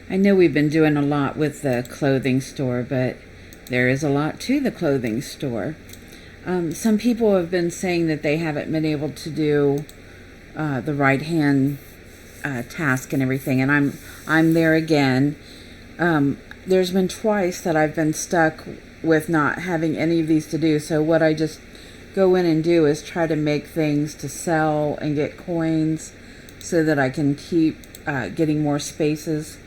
I know we've been doing a lot with the clothing store, but there is a lot to the clothing store. Some people have been saying that they haven't been able to do the right hand task and everything, and I'm there again. There's been twice that I've been stuck with not having any of these to do. So what I just go in and do is try to make things to sell and get coins so that I can keep getting more spaces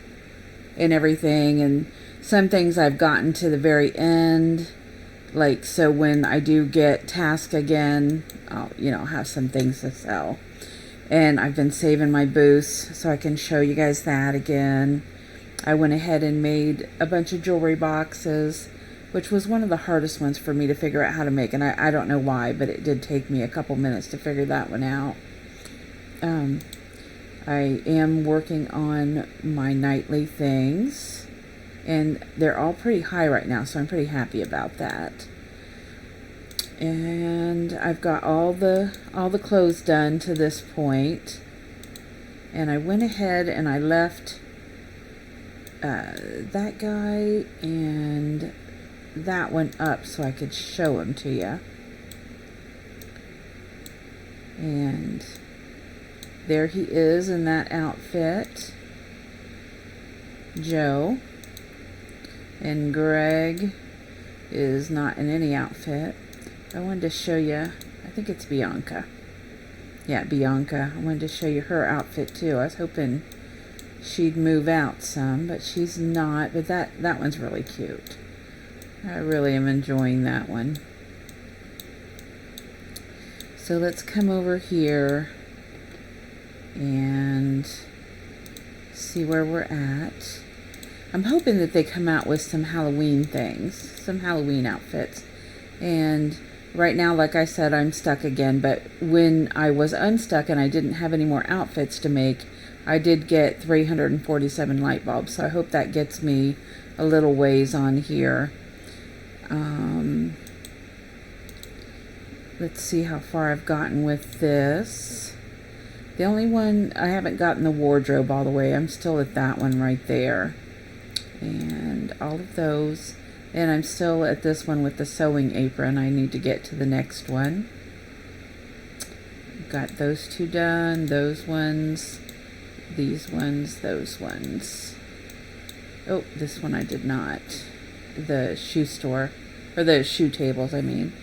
and everything. And some things I've gotten to the very end, like, so when I do get task again, I'll, have some things to sell. And I've been saving my boosts so I can show you guys that again. I went ahead and made a bunch of jewelry boxes, which was one of the hardest ones for me to figure out how to make. And I don't know why, but it did take me a couple minutes to figure that one out. I am working on my nightly things, and they're all pretty high right now, so I'm pretty happy about that. And I've got all the clothes done to this point. And I went ahead and I left that guy and that one up so I could show them to you. And there he is in that outfit, Joe. And Greg is not in any outfit. I wanted to show you, I think it's Bianca. Yeah, Bianca. I wanted to show you her outfit too. I was hoping she'd move out some, but she's not. But that one's really cute. I really am enjoying that one. So let's come over here and see where we're at. I'm hoping that they come out with some Halloween things, some Halloween outfits. And right now, like I said, I'm stuck again. But when I was unstuck and I didn't have any more outfits to make, I did get 347 light bulbs. So I hope that gets me a little ways on here. Let's see how far I've gotten with this. The only one, I haven't gotten the wardrobe all the way. I'm still at that one right there. And all of those. And I'm still at this one with the sewing apron. I need to get to the next one. Got those two done. Those ones. These ones. Those ones. Oh, this one I did not. The shoe store. Or the shoe tables, I mean.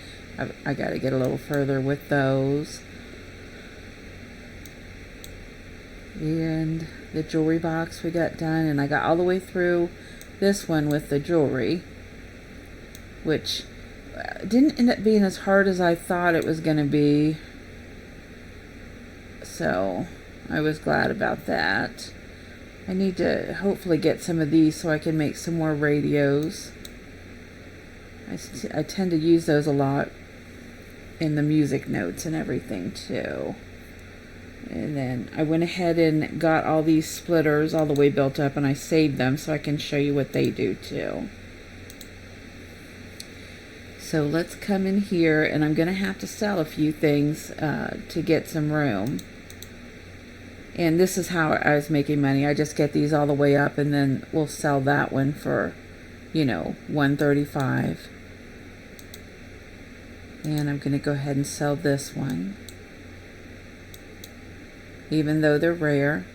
I got to get a little further with those. And the jewelry box we got done. And I got all the way through this one with the jewelry, which didn't end up being as hard as I thought it was going to be. So I was glad about that. I need to hopefully get some of these so I can make some more radios. I tend to use those a lot in the music notes and everything too. And then I went ahead and got all these splitters all the way built up, and I saved them so I can show you what they do too. So let's come in here, and I'm going to have to sell a few things to get some room. And this is how I was making money. I just get these all the way up, and then we'll sell that one for, $135. And I'm going to go ahead and sell this one, even though they're rare.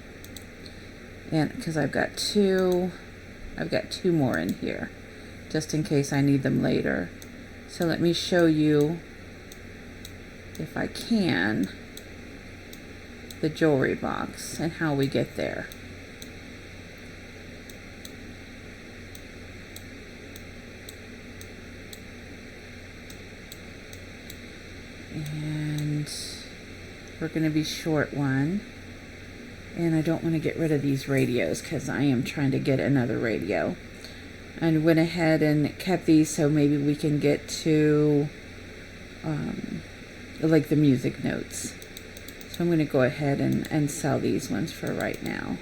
And because I've got two more in here, just in case I need them later. So let me show you, if I can, the jewelry box and how we get there. And we're going to be short one. And I don't want to get rid of these radios because I am trying to get another radio. And went ahead and kept these so maybe we can get to like the music notes. So I'm going to go ahead and sell these ones for right now.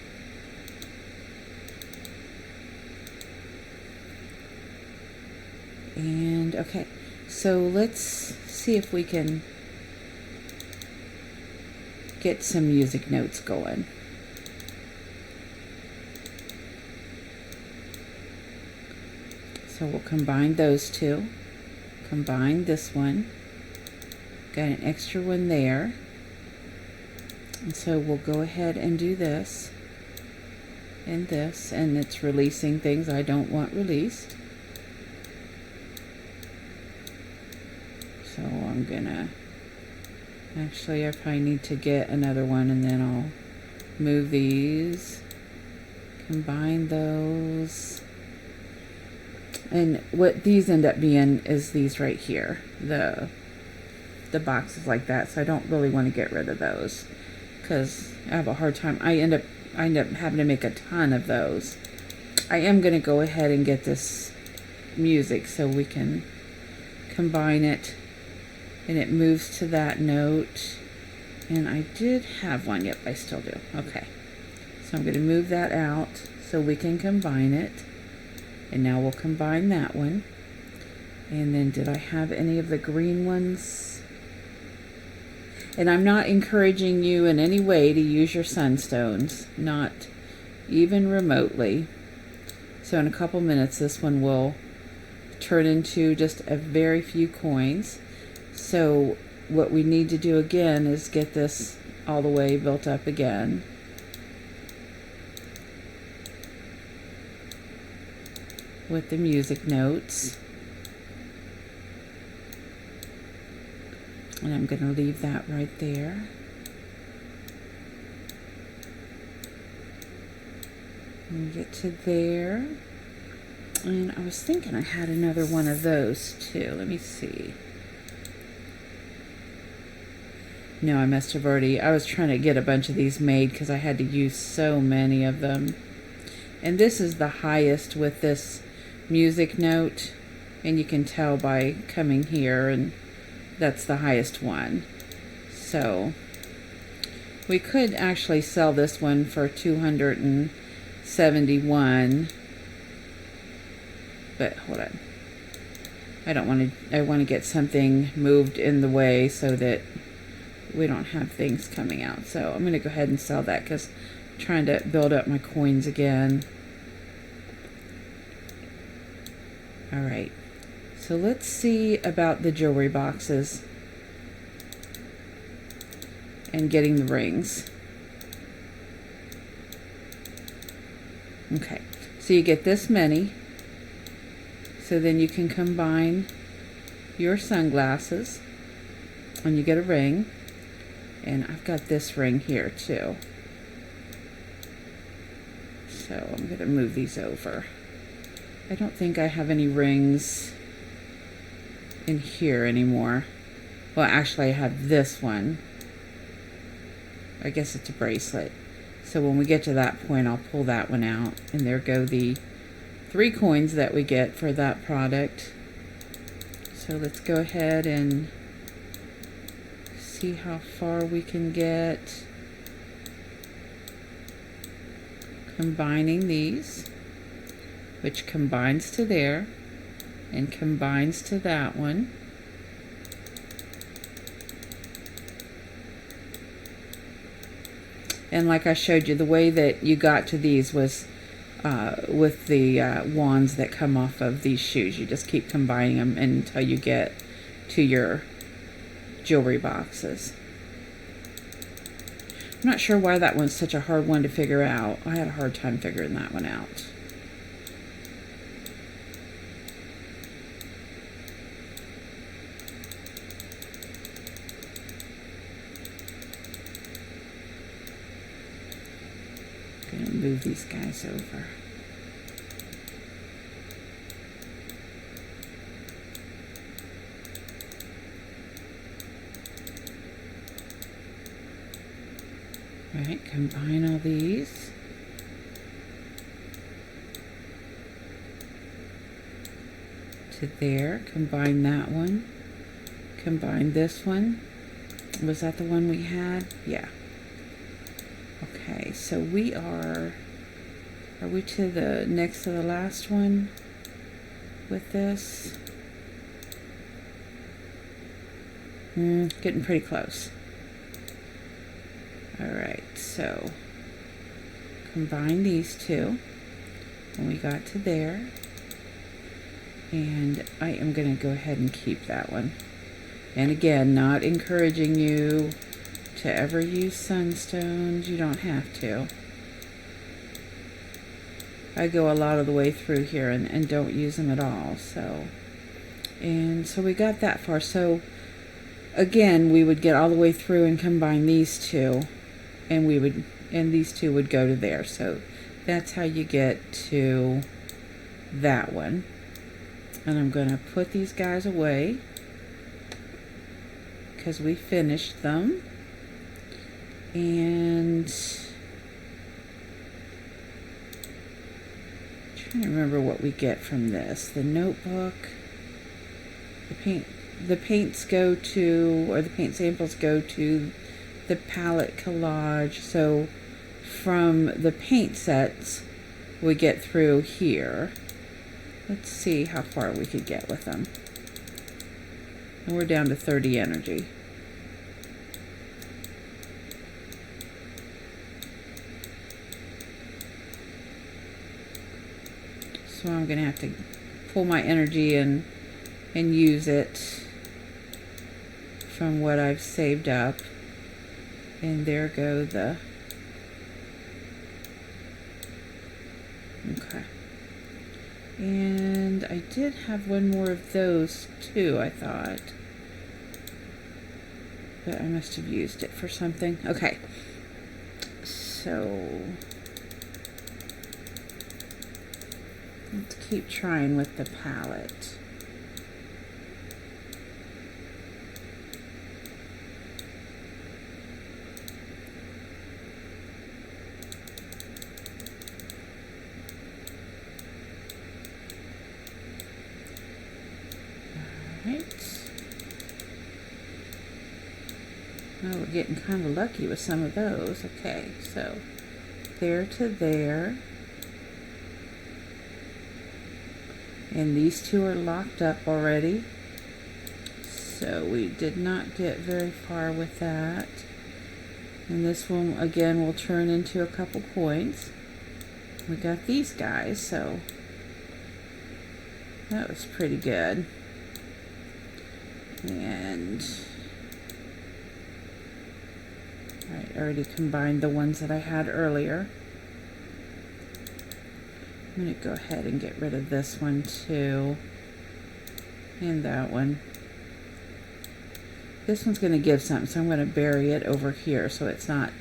And okay, so let's see if we can get some music notes going. So we'll combine those two. Combine this one. Got an extra one there. And so we'll go ahead and do this and this, and it's releasing things I don't want released. So I'm gonna, actually I probably need to get another one, and then I'll move these, combine those. And what these end up being is these right here, the boxes like that. So I don't really want to get rid of those, because I have a hard time. I end up having to make a ton of those. I am going to go ahead and get this music so we can combine it, and it moves to that note. And I did have one. Yep, I still do. Okay, so I'm going to move that out so we can combine it. And now we'll combine that one. And then did I have any of the green ones? And I'm not encouraging you in any way to use your sunstones, not even remotely. So in a couple minutes, this one will turn into just a very few coins. So what we need to do again is get this all the way built up again. With the music notes. And I'm going to leave that right there. And get to there. And I was thinking I had another one of those too. Let me see. No, I must have already. I was trying to get a bunch of these made because I had to use so many of them. And this is the highest with this music note. And you can tell by coming here, and that's the highest one. So we could actually sell this one for $271. But hold on. I want to get something moved in the way so that we don't have things coming out. So I'm going to go ahead and sell that because I'm trying to build up my coins again. All right. So let's see about the jewelry boxes and getting the rings. Okay, so you get this many. So then you can combine your sunglasses and you get a ring. And I've got this ring here too. So I'm going to move these over. I don't think I have any rings in here anymore. Well, actually I have this one. I guess it's a bracelet. So when we get to that point, I'll pull that one out. And there go the 3 coins that we get for that product. So let's go ahead and see how far we can get combining these, which combines to there and combines to that one. And like I showed you, the way that you got to these was with the wands that come off of these shoes. You just keep combining them until you get to your jewelry boxes. I'm not sure why that one's such a hard one to figure out. I had a hard time figuring that one out. Gonna move these guys over. All right, combine all these. To there, combine that one. Combine this one. Was that the one we had? Yeah. Okay, so we are we to the next to the last one with this? Getting pretty close. All right, so combine these two, and we got to there. And I am going to go ahead and keep that one. And again, not encouraging you to ever use sunstones. You don't have to. I go a lot of the way through here and don't use them at all. And so we got that far. So again, we would get all the way through and combine these two, and these two would go to there. So that's how you get to that one. And I'm going to put these guys away because we finished them. And I'm trying to remember what we get from this. The notebook, the paints go to, or the paint samples go to the palette collage. So from the paint sets we get through here. Let's see how far we could get with them. And we're down to 30 energy. So I'm going to have to pull my energy and use it from what I've saved up. And there go the... Okay. And I did have one more of those too, I thought. But I must have used it for something. Okay. So let's keep trying with the palette. Oh, we're getting kind of lucky with some of those. Okay, so there to there. And these two are locked up already. So we did not get very far with that. And this one, again, will turn into a couple points. We got these guys, so that was pretty good. And I already combined the ones that I had earlier. I'm going to go ahead and get rid of this one too. And that one. This one's going to give something, so I'm going to bury it over here so it's not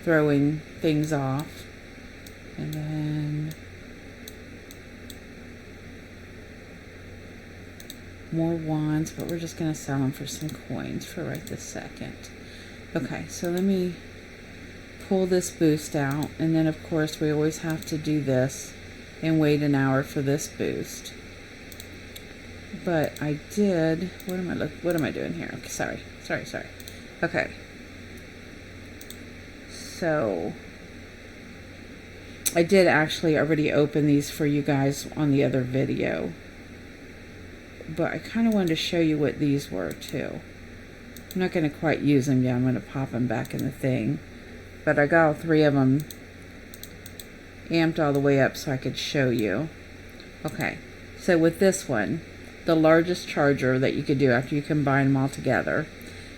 throwing things off. And then more wands, but we're just going to sell them for some coins for right this second. Okay, so let me pull this boost out, and then of course we always have to do this and wait an hour for this boost. But I did, what am I doing here? Okay, sorry. Okay. So I did actually already open these for you guys on the other video. But I kind of wanted to show you what these were too. I'm not going to quite use them yet. I'm going to pop them back in the thing. But I got all three of them amped all the way up so I could show you. Okay, so with this one, the largest charger that you could do after you combine them all together,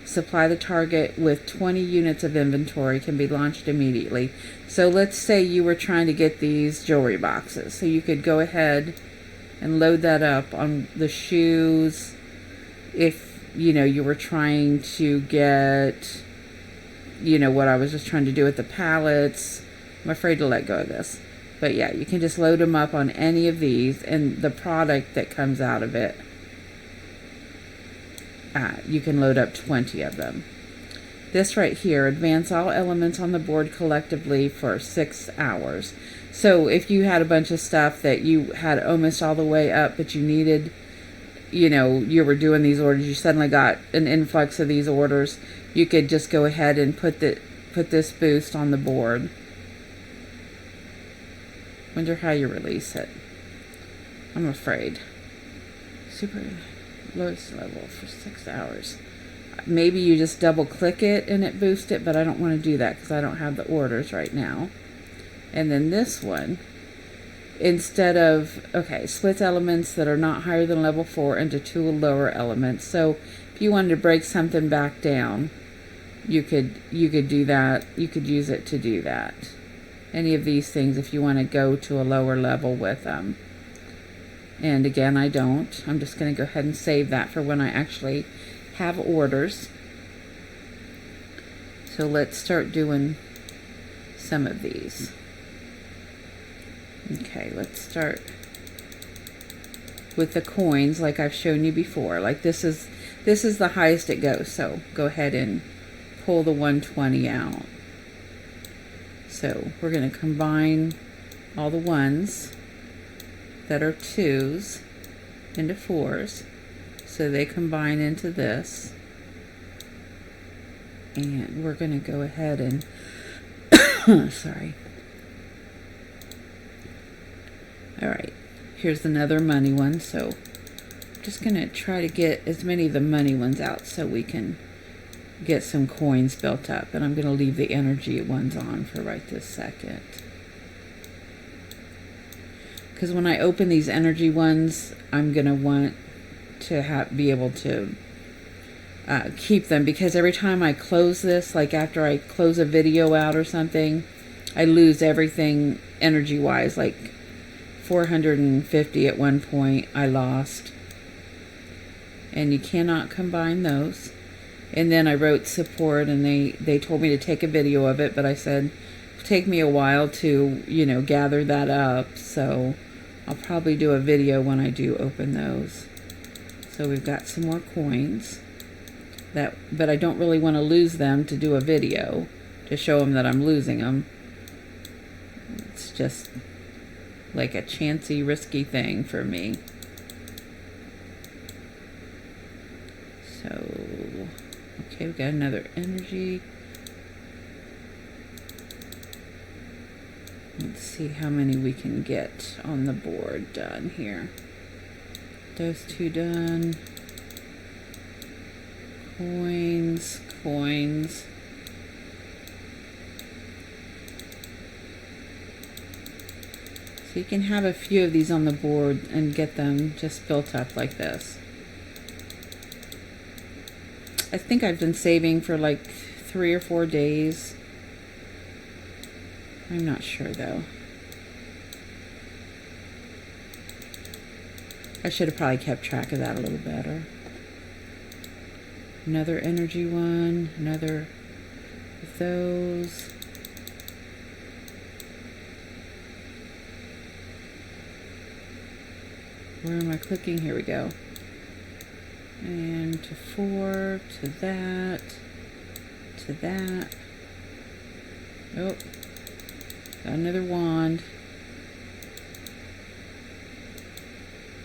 supply the target with 20 units of inventory, can be launched immediately. So let's say you were trying to get these jewelry boxes. So you could go ahead and load that up on the shoes. If you know you were trying to get, you know, what I was just trying to do with the palettes. I'm afraid to let go of this. But yeah, you can just load them up on any of these, and the product that comes out of it, you can load up 20 of them. This right here, advance all elements on the board collectively for 6 hours. So if you had a bunch of stuff that you had almost all the way up, but you needed, you know, you were doing these orders, you suddenly got an influx of these orders, you could just go ahead and put this boost on the board. Wonder how you release it. I'm afraid. Super lowest level for 6 hours. Maybe you just double click it and it boosts it, but I don't want to do that because I don't have the orders right now. And then this one instead of, okay, splits elements that are not higher than level 4 into 2 lower elements. So if you wanted to break something back down, you could do that. You could use it to do that. Any of these things if you want to go to a lower level with them. And again, I don't. I'm just going to go ahead and save that for when I actually have orders. So let's start doing some of these. Okay, let's start with the coins like I've shown you before. Like this is the highest it goes. So go ahead and pull the 120 out. So we're going to combine all the ones that are 2s into 4s. So they combine into this. And we're going to go ahead and sorry. Alright, here's another money one, so I'm just going to try to get as many of the money ones out so we can get some coins built up. And I'm going to leave the energy ones on for right this second. Because when I open these energy ones, I'm going to want to be able to keep them, because every time I close this, like after I close a video out or something, I lose everything energy wise. Like 450 at one point I lost, and you cannot combine those. And then I wrote support, and they told me to take a video of it, but I said it'll take me a while to, you know, gather that up, so I'll probably do a video when I do open those. So we've got some more coins. But I don't really want to lose them to do a video to show them that I'm losing them. It's just like a chancy, risky thing for me. So, okay, we got another energy. Let's see how many we can get on the board done here. Those 2 done. Coins. So you can have a few of these on the board and get them just built up like this. I think I've been saving for like 3 or 4 days. I'm not sure though. I should have probably kept track of that a little better. Another energy one, another of those. Where am I clicking? Here we go. And to 4, to that, to that. Oh, got another wand.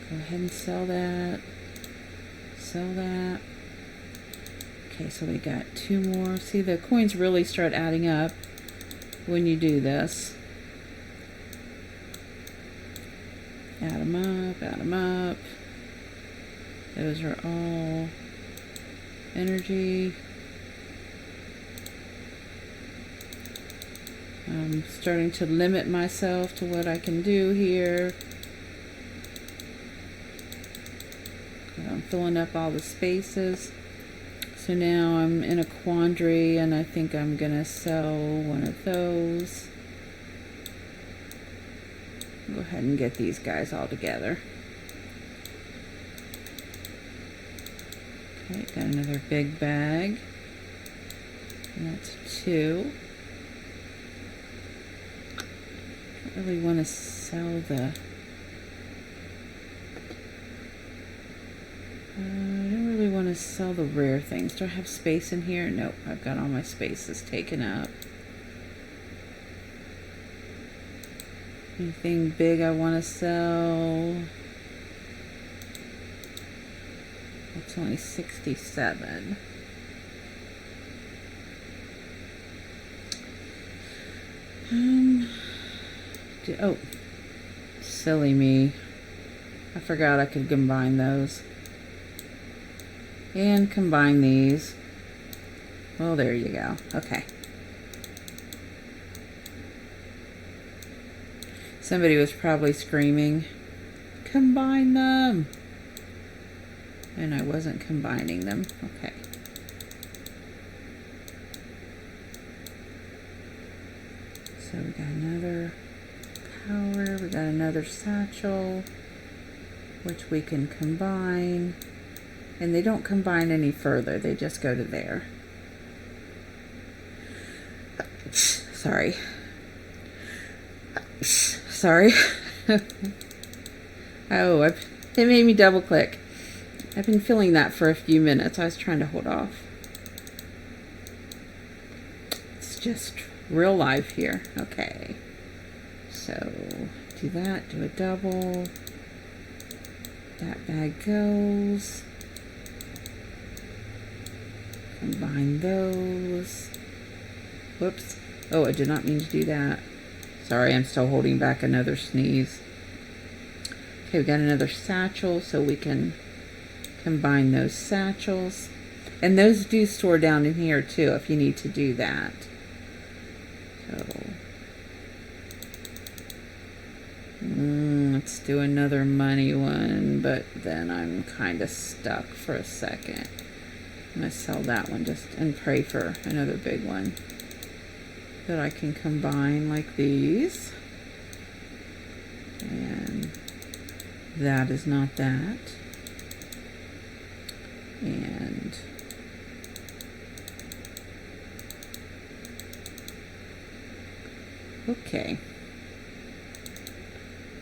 Go ahead and sell that. Sell that. Okay, so we got 2 more. See, the coins really start adding up when you do this. Add them up, add them up. Those are all energy. I'm starting to limit myself to what I can do here. I'm filling up all the spaces. So now I'm in a quandary, and I think I'm going to sell one of those. Go ahead and get these guys all together. Okay, got another big bag. And that's 2. I don't really want to sell the... I don't really want to sell the rare things. Do I have space in here? Nope, I've got all my spaces taken up. Anything big I want to sell? It's only 67. Oh, silly me. I forgot I could combine those. And combine these. Well, there you go. Okay. Somebody was probably screaming, "Combine them!" And I wasn't combining them. Okay. So we got another power, we got another satchel, which we can combine. And they don't combine any further, they just go to there. Sorry. Sorry. Oh, it made me double click. I've been feeling that for a few minutes. I was trying to hold off. It's just real life here. Okay. So, do that, do a double. That bag goes. Combine those. Whoops. Oh, I did not mean to do that. Sorry, I'm still holding back another sneeze. Okay, we got another satchel, so we can combine those satchels. And those do store down in here too, if you need to do that. So, let's do another money one, but then I'm kind of stuck for a second. I'm going to sell that one just and pray for another big one that I can combine like these. And that is not that. And okay.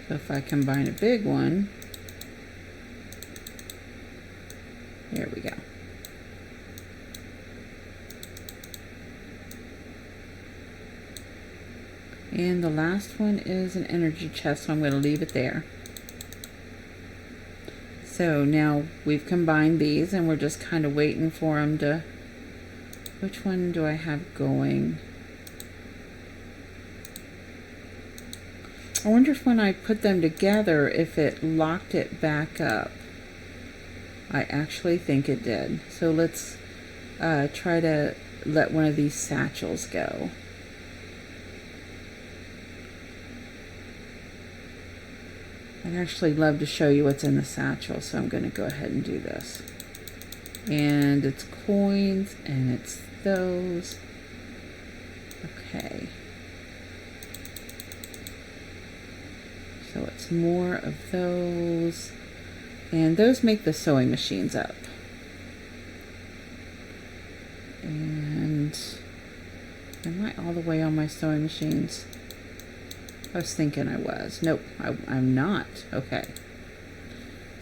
So if I combine a big one, there we go. And the last one is an energy chest, so I'm going to leave it there. So now we've combined these and we're just kind of waiting for them to... Which one do I have going? I wonder if when I put them together, if it locked it back up. I actually think it did. So let's try to let one of these satchels go. I'd actually love to show you what's in the satchel, so I'm going to go ahead and do this. And it's coins, and it's those. Okay. So it's more of those. And those make the sewing machines up. And am I all the way on my sewing machines? I was thinking I was. Nope, I'm not. Okay.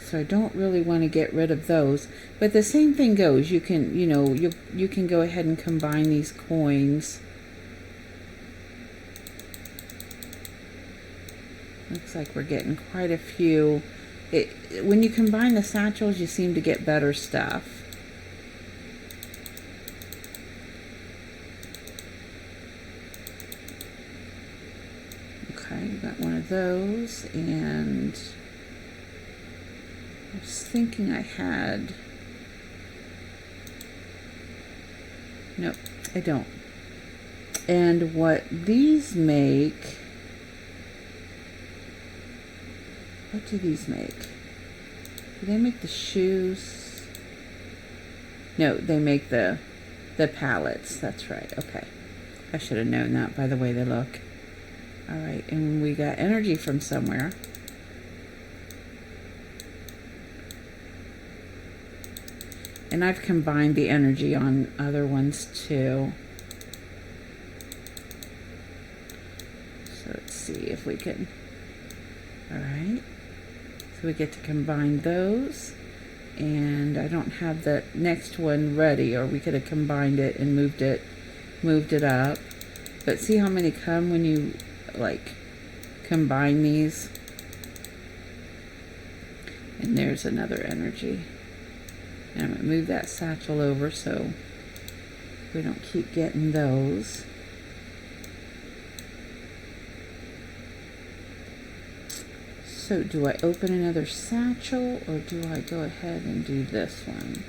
So I don't really want to get rid of those. But the same thing goes. You can, you can go ahead and combine these coins. Looks like we're getting quite a few. When you combine the satchels, you seem to get better stuff. Okay, got one of those, and I was thinking I had... Nope, I don't. And what these make... What do these make? Do they make the shoes? No, they make the pallets. That's right. Okay. I should have known that by the way they look. Alright, and we got energy from somewhere. And I've combined the energy on other ones too. So let's see if we can... Alright. So we get to combine those. And I don't have the next one ready, or we could have combined it and moved it up. But see how many come when you like combine these? And there's another energy. And I'm going to move that satchel over so we don't keep getting those. So do I open another satchel, or do I go ahead and do this one?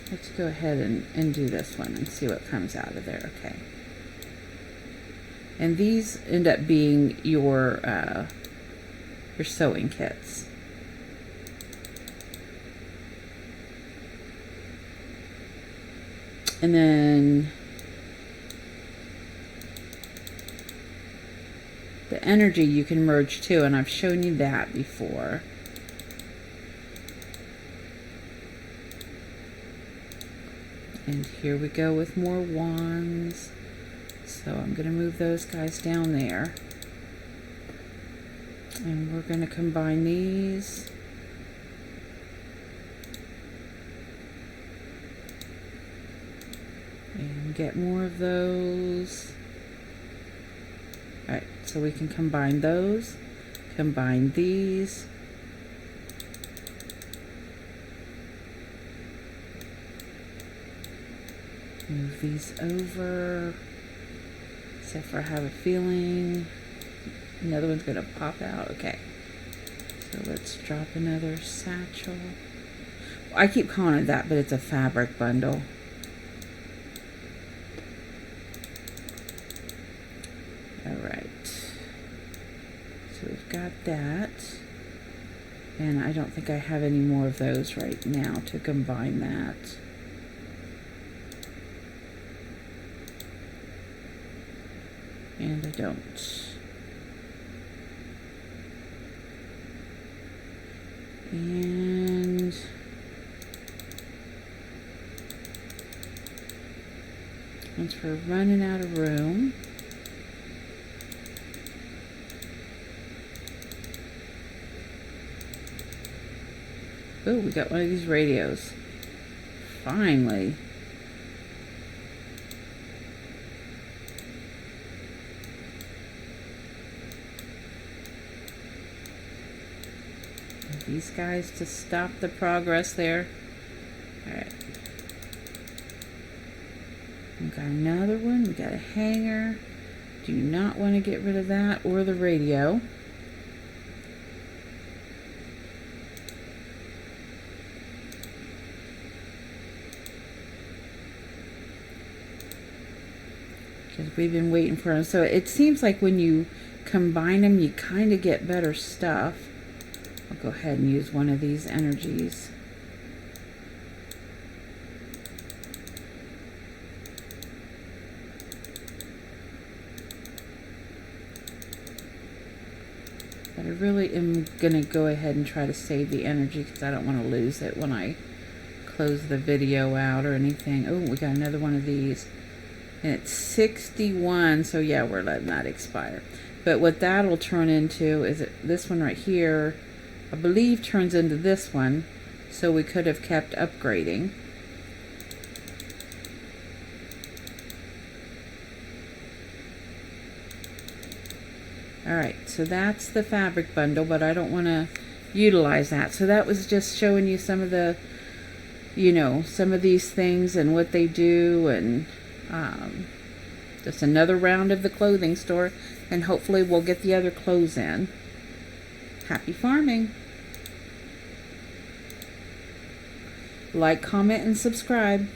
Let's go ahead and do this one and see what comes out of there. Okay. And these end up being your sewing kits. And then the energy you can merge too, and I've shown you that before. And here we go with more wands. So I'm going to move those guys down there. And we're going to combine these. And get more of those. Alright, so we can combine those. Combine these. Move these over. Except for I have a feeling another one's going to pop out. Okay. So let's drop another satchel. I keep calling it that, but it's a fabric bundle. Alright. So we've got that. And I don't think I have any more of those right now to combine that. And I don't. And once we're running out of room, oh, we got one of these radios. Finally. These guys to stop the progress there. Alright. We've got another one. We got a hanger. Do not want to get rid of that or the radio. Because we've been waiting for them. So it seems like when you combine them, you kind of get better stuff. I'll go ahead and use one of these energies. But I really am going to go ahead and try to save the energy because I don't want to lose it when I close the video out or anything. Oh, we got another one of these. And it's 61, so yeah, we're letting that expire. But what that'll turn into is this one right here, I believe turns into this one, so we could have kept upgrading. Alright, so that's the fabric bundle, but I don't want to utilize that. So that was just showing you some of the, you know, some of these things and what they do, and just another round of the clothing store, and hopefully we'll get the other clothes in. Happy farming! Like, comment, and subscribe.